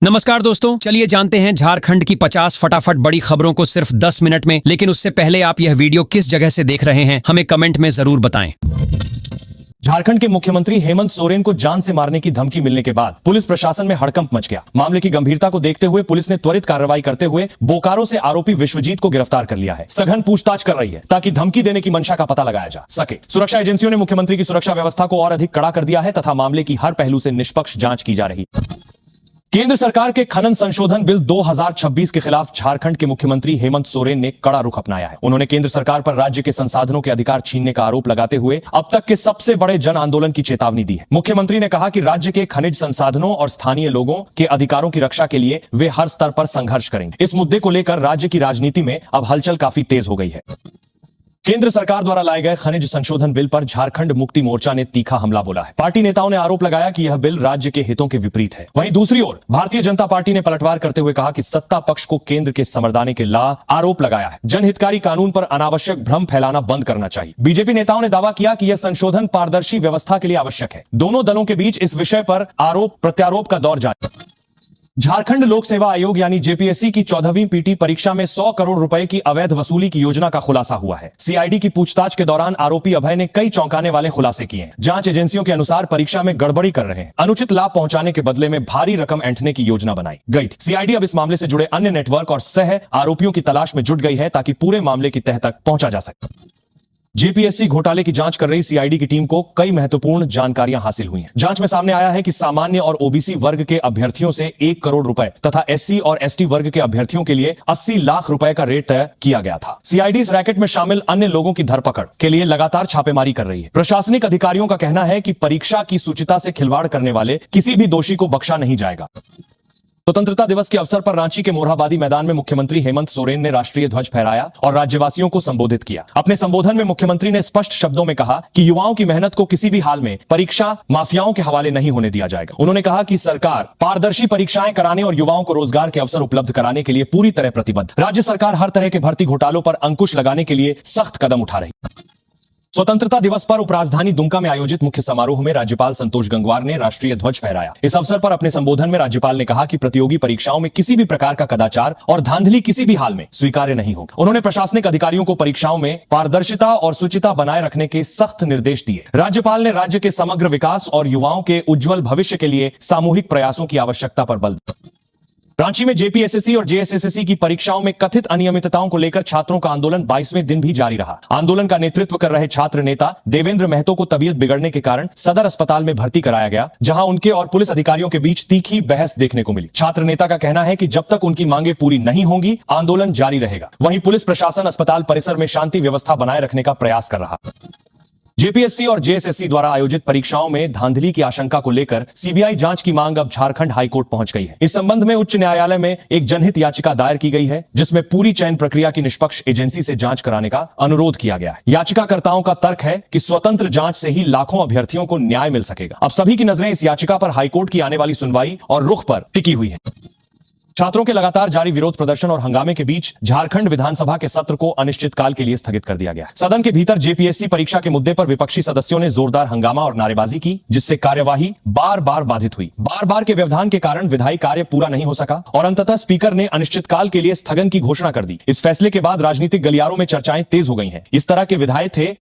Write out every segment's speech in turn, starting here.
नमस्कार दोस्तों, चलिए जानते हैं झारखंड की 50 फटाफट बड़ी खबरों को सिर्फ 10 मिनट में। लेकिन उससे पहले आप यह वीडियो किस जगह से देख रहे हैं हमें कमेंट में जरूर बताएं। झारखंड के मुख्यमंत्री हेमंत सोरेन को जान से मारने की धमकी मिलने के बाद पुलिस प्रशासन में हड़कंप मच गया। मामले की गंभीरता को देखते हुए पुलिस ने त्वरित कार्रवाई करते हुए बोकारो से आरोपी विश्वजीत को गिरफ्तार कर लिया है। सघन पूछताछ कर रही है ताकि धमकी देने की मंशा का पता लगाया जा सके। सुरक्षा एजेंसियों ने मुख्यमंत्री की सुरक्षा व्यवस्था को और अधिक कड़ा कर दिया है तथा मामले की हर पहलू से निष्पक्ष जांच की जा रही है। केंद्र सरकार के खनन संशोधन बिल 2026 के खिलाफ झारखंड के मुख्यमंत्री हेमंत सोरेन ने कड़ा रुख अपनाया है। उन्होंने केंद्र सरकार पर राज्य के संसाधनों के अधिकार छीनने का आरोप लगाते हुए अब तक के सबसे बड़े जन आंदोलन की चेतावनी दी है। मुख्यमंत्री ने कहा कि राज्य के खनिज संसाधनों और स्थानीय लोगों के अधिकारों की रक्षा के लिए वे हर स्तर पर संघर्ष करेंगे। इस मुद्दे को लेकर राज्य की राजनीति में अब हलचल काफी तेज हो गई है। केंद्र सरकार द्वारा लाए गए खनिज संशोधन बिल पर झारखंड मुक्ति मोर्चा ने तीखा हमला बोला है। पार्टी नेताओं ने आरोप लगाया कि यह बिल राज्य के हितों के विपरीत है। वहीं दूसरी ओर भारतीय जनता पार्टी ने पलटवार करते हुए कहा कि सत्ता पक्ष को केंद्र के समरदाने के आरोप लगाया है। जनहितकारी कानून पर अनावश्यक भ्रम फैलाना बंद करना चाहिए। बीजेपी नेताओं ने दावा किया कि यह संशोधन पारदर्शी व्यवस्था के लिए आवश्यक है। दोनों दलों के बीच इस विषय पर आरोप प्रत्यारोप का दौर जारी है। झारखंड लोक सेवा आयोग यानी जेपीएससी की 14वीं पीटी परीक्षा में 100 करोड़ रुपए की अवैध वसूली की योजना का खुलासा हुआ है। सीआईडी की पूछताछ के दौरान आरोपी अभय ने कई चौंकाने वाले खुलासे किए हैं। जांच एजेंसियों के अनुसार परीक्षा में गड़बड़ी कर रहे हैं, अनुचित लाभ पहुंचाने के बदले में भारी रकम ऐंठने की योजना बनाई गई थी। सीआईडी अब इस मामले से जुड़े अन्य नेटवर्क और सह आरोपियों की तलाश में जुट गई है ताकि पूरे मामले की तह तक पहुंचा जा सके। जेपीएससी घोटाले की जांच कर रही सीआईडी की टीम को कई महत्वपूर्ण जानकारियां हासिल हुई हैं। जांच में सामने आया है कि सामान्य और ओबीसी वर्ग के अभ्यर्थियों से 1 करोड़ रुपए तथा एससी और एसटी वर्ग के अभ्यर्थियों के लिए 80 लाख रुपए का रेट तय किया गया था। सीआईडी इस रैकेट में शामिल अन्य लोगों की धरपकड़ के लिए लगातार छापेमारी कर रही है। प्रशासनिक अधिकारियों का कहना है कि परीक्षा की शुचिता से खिलवाड़ करने वाले किसी भी दोषी को बख्शा नहीं जाएगा। स्वतंत्रता दिवस के अवसर पर रांची के मोरहाबादी मैदान में मुख्यमंत्री हेमंत सोरेन ने राष्ट्रीय ध्वज फहराया और राज्यवासियों को संबोधित किया। अपने संबोधन में मुख्यमंत्री ने स्पष्ट शब्दों में कहा कि युवाओं की मेहनत को किसी भी हाल में परीक्षा माफियाओं के हवाले नहीं होने दिया जाएगा। उन्होंने कहा कि सरकार पारदर्शी परीक्षाएं कराने और युवाओं को रोजगार के अवसर उपलब्ध कराने के लिए पूरी तरह प्रतिबद्ध। राज्य सरकार हर तरह के भर्ती घोटालों पर अंकुश लगाने के लिए सख्त कदम उठा रही है। स्वतंत्रता दिवस पर उपराजधानी दुमका में आयोजित मुख्य समारोह में राज्यपाल संतोष गंगवार ने राष्ट्रीय ध्वज फहराया। इस अवसर पर अपने संबोधन में राज्यपाल ने कहा कि प्रतियोगी परीक्षाओं में किसी भी प्रकार का कदाचार और धांधली किसी भी हाल में स्वीकार्य नहीं होगा। उन्होंने प्रशासनिक अधिकारियों को परीक्षाओं में पारदर्शिता और शुचिता बनाए रखने के सख्त निर्देश दिए। राज्यपाल ने राज्य के समग्र विकास और युवाओं के उज्जवल भविष्य के लिए सामूहिक प्रयासों की आवश्यकता पर बल दिया। रांची में जेपीएसएससी और जेएसएससी की परीक्षाओं में कथित अनियमितताओं को लेकर छात्रों का आंदोलन 22वें दिन भी जारी रहा। आंदोलन का नेतृत्व कर रहे छात्र नेता देवेंद्र महतो को तबीयत बिगड़ने के कारण सदर अस्पताल में भर्ती कराया गया, जहां उनके और पुलिस अधिकारियों के बीच तीखी बहस देखने को मिली। छात्र नेता का कहना है कि जब तक उनकी मांगे पूरी नहीं होंगी आंदोलन जारी रहेगा। वहीं पुलिस प्रशासन अस्पताल परिसर में शांति व्यवस्था बनाए रखने का प्रयास कर रहा। जेपीएससी और जेएसएससी द्वारा आयोजित परीक्षाओं में धांधली की आशंका को लेकर सीबीआई जांच की मांग अब झारखंड हाईकोर्ट पहुंच गई है। इस संबंध में उच्च न्यायालय में एक जनहित याचिका दायर की गई है, जिसमें पूरी चयन प्रक्रिया की निष्पक्ष एजेंसी से जांच कराने का अनुरोध किया गया है। याचिकाकर्ताओं का तर्क है कि स्वतंत्र जांच से ही लाखों अभ्यर्थियों को न्याय मिल सकेगा। अब सभी की नजरें इस याचिका पर हाईकोर्ट की आने वाली सुनवाई और रुख पर टिकी हुई है। छात्रों के लगातार जारी विरोध प्रदर्शन और हंगामे के बीच झारखंड विधानसभा के सत्र को अनिश्चितकाल के लिए स्थगित कर दिया गया। सदन के भीतर जेपीएससी परीक्षा के मुद्दे पर विपक्षी सदस्यों ने जोरदार हंगामा और नारेबाजी की, जिससे कार्यवाही बार बार बाधित हुई। बार बार के व्यवधान के कारण विधायी कार्य पूरा नहीं हो सका और अंततः स्पीकर ने अनिश्चितकाल के लिए स्थगन की घोषणा कर दी। इस फैसले के बाद राजनीतिक गलियारों में चर्चाएं तेज हो गई हैं। इस तरह के विधायक थे।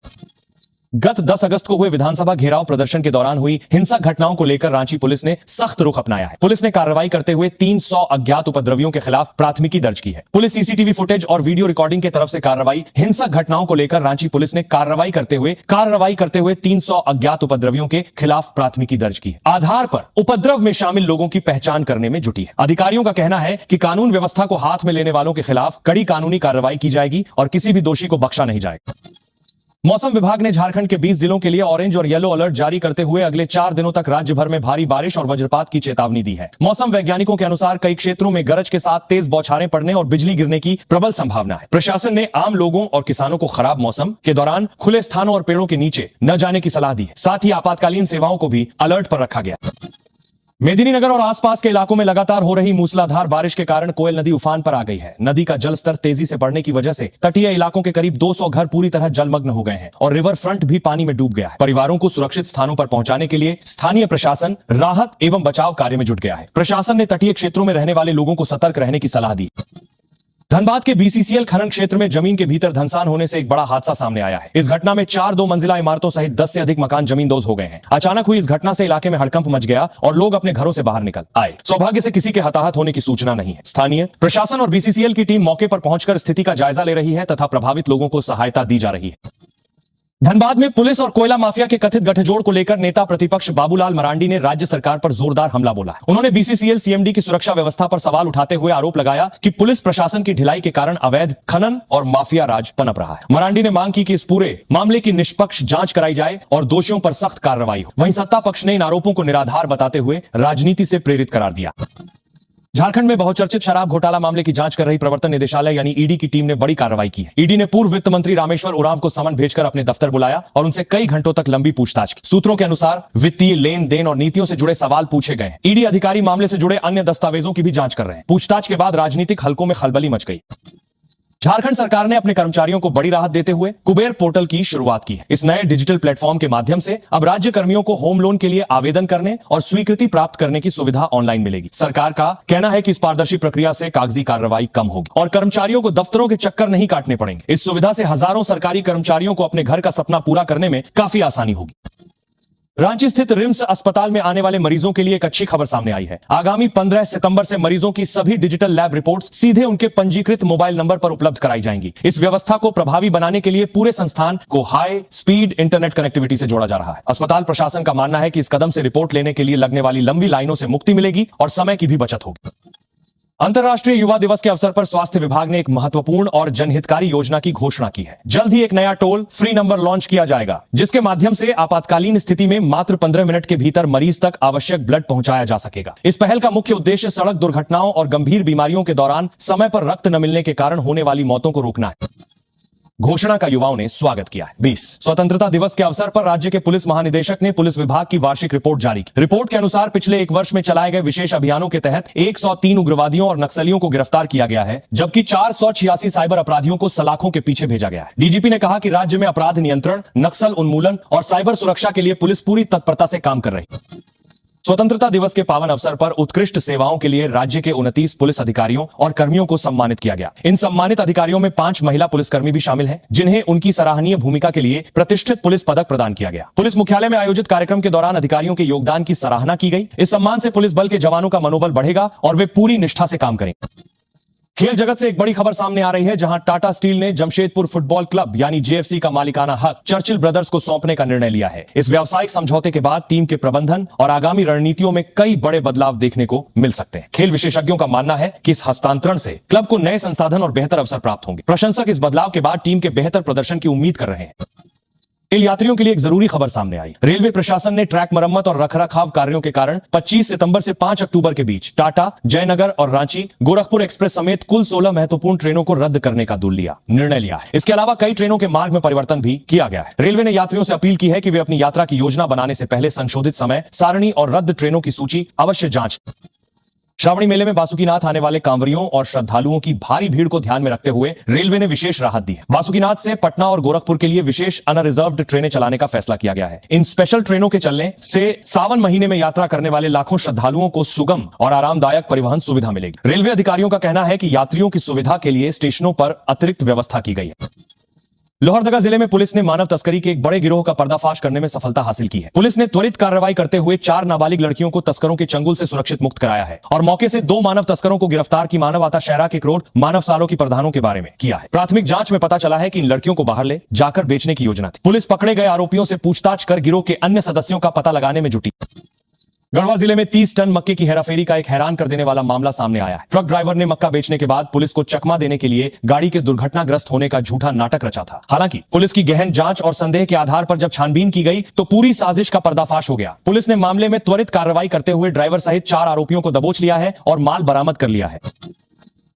गत 10 अगस्त को हुए विधानसभा घेराव प्रदर्शन के दौरान हुई हिंसक घटनाओं को लेकर रांची पुलिस ने सख्त रुख अपनाया है। पुलिस ने कार्रवाई करते हुए 300 अज्ञात उपद्रवियों के खिलाफ प्राथमिकी दर्ज की है। पुलिस सीसीटीवी फुटेज और वीडियो रिकॉर्डिंग के तरफ से कार्रवाई। हिंसक घटनाओं को लेकर रांची पुलिस ने कार्रवाई करते हुए 300 अज्ञात उपद्रवियों के खिलाफ प्राथमिकी दर्ज की है। आधार पर उपद्रव में शामिल लोगों की पहचान करने में जुटी है। अधिकारियों का कहना है कि कानून व्यवस्था को हाथ में लेने वालों के खिलाफ कड़ी कानूनी कार्रवाई की जाएगी और किसी भी दोषी को बख्शा नहीं जाएगा। मौसम विभाग ने झारखंड के 20 जिलों के लिए ऑरेंज और येलो अलर्ट जारी करते हुए अगले 4 दिनों तक राज्य भर में भारी बारिश और वज्रपात की चेतावनी दी है। मौसम वैज्ञानिकों के अनुसार कई क्षेत्रों में गरज के साथ तेज बौछारें पड़ने और बिजली गिरने की प्रबल संभावना है। प्रशासन ने आम लोगों और किसानों को खराब मौसम के दौरान खुले स्थानों और पेड़ों के नीचे न जाने की सलाह दी है। साथ ही आपातकालीन सेवाओं को भी अलर्ट पर रखा गया। मेदिनीनगर और आसपास के इलाकों में लगातार हो रही मूसलाधार बारिश के कारण कोयल नदी उफान पर आ गई है। नदी का जलस्तर तेजी से बढ़ने की वजह से तटीय इलाकों के करीब 200 घर पूरी तरह जलमग्न हो गए हैं और रिवर फ्रंट भी पानी में डूब गया है। परिवारों को सुरक्षित स्थानों पर पहुंचाने के लिए स्थानीय प्रशासन राहत एवं बचाव कार्य में जुट गया है। प्रशासन ने तटीय क्षेत्रों में रहने वाले लोगों को सतर्क रहने की सलाह दी। धनबाद के बीसीसीएल खनन क्षेत्र में जमीन के भीतर धंसान होने से एक बड़ा हादसा सामने आया है। इस घटना में 4 दो मंजिला इमारतों सहित 10 से अधिक मकान जमींदोज हो गए हैं। अचानक हुई इस घटना से इलाके में हड़कंप मच गया और लोग अपने घरों से बाहर निकल आए। सौभाग्य से किसी के हताहत होने की सूचना नहीं है। स्थानीय प्रशासन और बीसीसीएल की टीम मौके पर पहुंचकर स्थिति का जायजा ले रही है तथा प्रभावित लोगों को सहायता दी जा रही है। धनबाद में पुलिस और कोयला माफिया के कथित गठजोड़ को लेकर नेता प्रतिपक्ष बाबूलाल मरांडी ने राज्य सरकार पर जोरदार हमला बोला। उन्होंने बीसीसीएल सीएमडी की सुरक्षा व्यवस्था पर सवाल उठाते हुए आरोप लगाया कि पुलिस प्रशासन की ढिलाई के कारण अवैध खनन और माफिया राज पनप रहा है। मरांडी ने मांग की कि इस पूरे मामले की निष्पक्ष जांच कराई जाए और दोषियों पर सख्त कार्रवाई हो। वहीं सत्ता पक्ष ने इन आरोपों को निराधार बताते हुए राजनीति से प्रेरित करार दिया। झारखंड में बहुचर्चित शराब घोटाला मामले की जांच कर रही प्रवर्तन निदेशालय यानी ईडी की टीम ने बड़ी कार्रवाई की है। ईडी ने पूर्व वित्त मंत्री रामेश्वर उरांव को समन भेजकर अपने दफ्तर बुलाया और उनसे कई घंटों तक लंबी पूछताछ की। सूत्रों के अनुसार वित्तीय लेन देन और नीतियों से जुड़े सवाल पूछे गए। ईडी अधिकारी मामले से जुड़े अन्य दस्तावेजों की भी जांच कर रहे हैं। पूछताछ के बाद राजनीतिक हलकों में खलबली मच गई। झारखंड सरकार ने अपने कर्मचारियों को बड़ी राहत देते हुए कुबेर पोर्टल की शुरुआत की है। इस नए डिजिटल प्लेटफॉर्म के माध्यम से अब राज्य कर्मियों को होम लोन के लिए आवेदन करने और स्वीकृति प्राप्त करने की सुविधा ऑनलाइन मिलेगी। सरकार का कहना है कि इस पारदर्शी प्रक्रिया से कागजी कार्रवाई कम होगी और कर्मचारियों को दफ्तरों के चक्कर नहीं काटने पड़ेंगे। इस सुविधा से हजारों सरकारी कर्मचारियों को अपने घर का सपना पूरा करने में काफी आसानी होगी। रांची स्थित रिम्स अस्पताल में आने वाले मरीजों के लिए एक अच्छी खबर सामने आई है। आगामी 15 सितंबर से मरीजों की सभी डिजिटल लैब रिपोर्ट्स सीधे उनके पंजीकृत मोबाइल नंबर पर उपलब्ध कराई जाएंगी। इस व्यवस्था को प्रभावी बनाने के लिए पूरे संस्थान को हाई स्पीड इंटरनेट कनेक्टिविटी से जोड़ा जा रहा है। अस्पताल प्रशासन का मानना है कि इस कदम से रिपोर्ट लेने के लिए लगने वाली लंबी लाइनों से मुक्ति मिलेगी और समय की भी बचत होगी। अंतर्राष्ट्रीय युवा दिवस के अवसर पर स्वास्थ्य विभाग ने एक महत्वपूर्ण और जनहितकारी योजना की घोषणा की है। जल्द ही एक नया टोल फ्री नंबर लॉन्च किया जाएगा, जिसके माध्यम से आपातकालीन स्थिति में मात्र 15 मिनट के भीतर मरीज तक आवश्यक ब्लड पहुंचाया जा सकेगा। इस पहल का मुख्य उद्देश्य सड़क दुर्घटनाओं और गंभीर बीमारियों के दौरान समय पर रक्त न मिलने के कारण होने वाली मौतों को रोकना है। घोषणा का युवाओं ने स्वागत किया है। 20 स्वतंत्रता दिवस के अवसर पर राज्य के पुलिस महानिदेशक ने पुलिस विभाग की वार्षिक रिपोर्ट जारी की। रिपोर्ट के अनुसार पिछले एक वर्ष में चलाए गए विशेष अभियानों के तहत 103 उग्रवादियों और नक्सलियों को गिरफ्तार किया गया है, जबकि 486 साइबर अपराधियों को सलाखों के पीछे भेजा गया है। डीजीपी ने कहा कि राज्य में अपराध नियंत्रण, नक्सल उन्मूलन और साइबर सुरक्षा के लिए पुलिस पूरी तत्परता से काम कर रही है। स्वतंत्रता दिवस के पावन अवसर पर उत्कृष्ट सेवाओं के लिए राज्य के 29 पुलिस अधिकारियों और कर्मियों को सम्मानित किया गया। इन सम्मानित अधिकारियों में 5 महिला पुलिसकर्मी भी शामिल हैं, जिन्हें उनकी सराहनीय भूमिका के लिए प्रतिष्ठित पुलिस पदक प्रदान किया गया। पुलिस मुख्यालय में आयोजित कार्यक्रम के दौरान अधिकारियों के योगदान की सराहना की गई। इस सम्मान से पुलिस बल के जवानों का मनोबल बढ़ेगा और वे पूरी निष्ठा से काम करेंगे। खेल जगत से एक बड़ी खबर सामने आ रही है, जहां टाटा स्टील ने जमशेदपुर फुटबॉल क्लब यानी जेएफसी का मालिकाना हक चर्चिल ब्रदर्स को सौंपने का निर्णय लिया है। इस व्यावसायिक समझौते के बाद टीम के प्रबंधन और आगामी रणनीतियों में कई बड़े बदलाव देखने को मिल सकते हैं। खेल विशेषज्ञों का मानना है कि इस हस्तांतरण से क्लब को नए संसाधन और बेहतर अवसर प्राप्त होंगे। प्रशंसक इस बदलाव के बाद टीम के बेहतर प्रदर्शन की उम्मीद कर रहे हैं। रेल यात्रियों के लिए एक जरूरी खबर सामने आई। रेलवे प्रशासन ने ट्रैक मरम्मत और रखरखाव कार्यों के कारण 25 सितंबर से 5 अक्टूबर के बीच टाटा, जयनगर और रांची गोरखपुर एक्सप्रेस समेत कुल 16 महत्वपूर्ण ट्रेनों को रद्द करने का निर्णय लिया है। इसके अलावा कई ट्रेनों के मार्ग में परिवर्तन भी किया गया है। रेलवे ने यात्रियों से अपील की है कि वे अपनी यात्रा की योजना बनाने से पहले संशोधित समय सारणी और रद्द ट्रेनों की सूची अवश्य जांच। श्रावणी मेले में बासुकीनाथ आने वाले कांवरियों और श्रद्धालुओं की भारी भीड़ को ध्यान में रखते हुए रेलवे ने विशेष राहत दी है। बासुकीनाथ से पटना और गोरखपुर के लिए विशेष अनरिजर्व्ड ट्रेनें चलाने का फैसला किया गया है। इन स्पेशल ट्रेनों के चलने से सावन महीने में यात्रा करने वाले लाखों श्रद्धालुओं को सुगम और आरामदायक परिवहन सुविधा मिलेगी। रेलवे अधिकारियों का कहना है कि यात्रियों की सुविधा के लिए स्टेशनों पर अतिरिक्त व्यवस्था की गई है। लोहरदगा जिले में पुलिस ने मानव तस्करी के एक बड़े गिरोह का पर्दाफाश करने में सफलता हासिल की है। पुलिस ने त्वरित कार्रवाई करते हुए 4 नाबालिग लड़कियों को तस्करों के चंगुल से सुरक्षित मुक्त कराया है और मौके से 2 मानव तस्करों को गिरफ्तार की मानव आता शहरा के करोड़ मानव सालों की प्रधानों के बारे में किया है। प्राथमिक जांच में पता चला है कि इन लड़कियों को बाहर ले जाकर बेचने की योजना थी। पुलिस पकड़े गए आरोपियों से पूछताछ कर गिरोह के अन्य सदस्यों का पता लगाने में जुटी। गढ़वा जिले में 30 टन मक्के की हेराफेरी का एक हैरान कर देने वाला मामला सामने आया है। ट्रक ड्राइवर ने मक्का बेचने के बाद पुलिस को चकमा देने के लिए गाड़ी के दुर्घटनाग्रस्त होने का झूठा नाटक रचा था। हालांकि पुलिस की गहन जांच और संदेह के आधार पर जब छानबीन की गई तो पूरी साजिश का पर्दाफाश हो गया। पुलिस ने मामले में त्वरित कार्रवाई करते हुए ड्राइवर सहित 4 आरोपियों को दबोच लिया है और माल बरामद कर लिया है।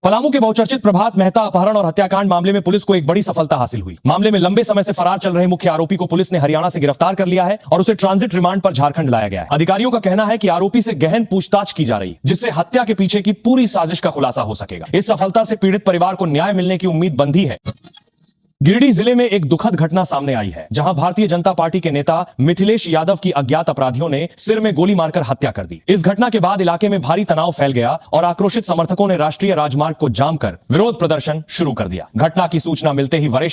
पलामू के बहुचर्चित प्रभात मेहता अपहरण और हत्याकांड मामले में पुलिस को एक बड़ी सफलता हासिल हुई। मामले में लंबे समय से फरार चल रहे मुख्य आरोपी को पुलिस ने हरियाणा से गिरफ्तार कर लिया है और उसे ट्रांजिट रिमांड पर झारखंड लाया गया है। अधिकारियों का कहना है कि आरोपी से गहन पूछताछ की जा रही है, जिससे हत्या के पीछे की पूरी साजिश का खुलासा हो सकेगा। इस सफलता से पीड़ित परिवार को न्याय मिलने की उम्मीद बंधी है। गिरिडीह जिले में एक दुखद घटना सामने आई है, जहां भारतीय जनता पार्टी के नेता मिथिलेश यादव की अज्ञात अपराधियों ने सिर में गोली मारकर हत्या कर दी। इस घटना के बाद इलाके में भारी तनाव फैल गया और आक्रोशित समर्थकों ने राष्ट्रीय राजमार्ग को जाम कर विरोध प्रदर्शन शुरू कर दिया। घटना की सूचना मिलते ही वरिष्ठ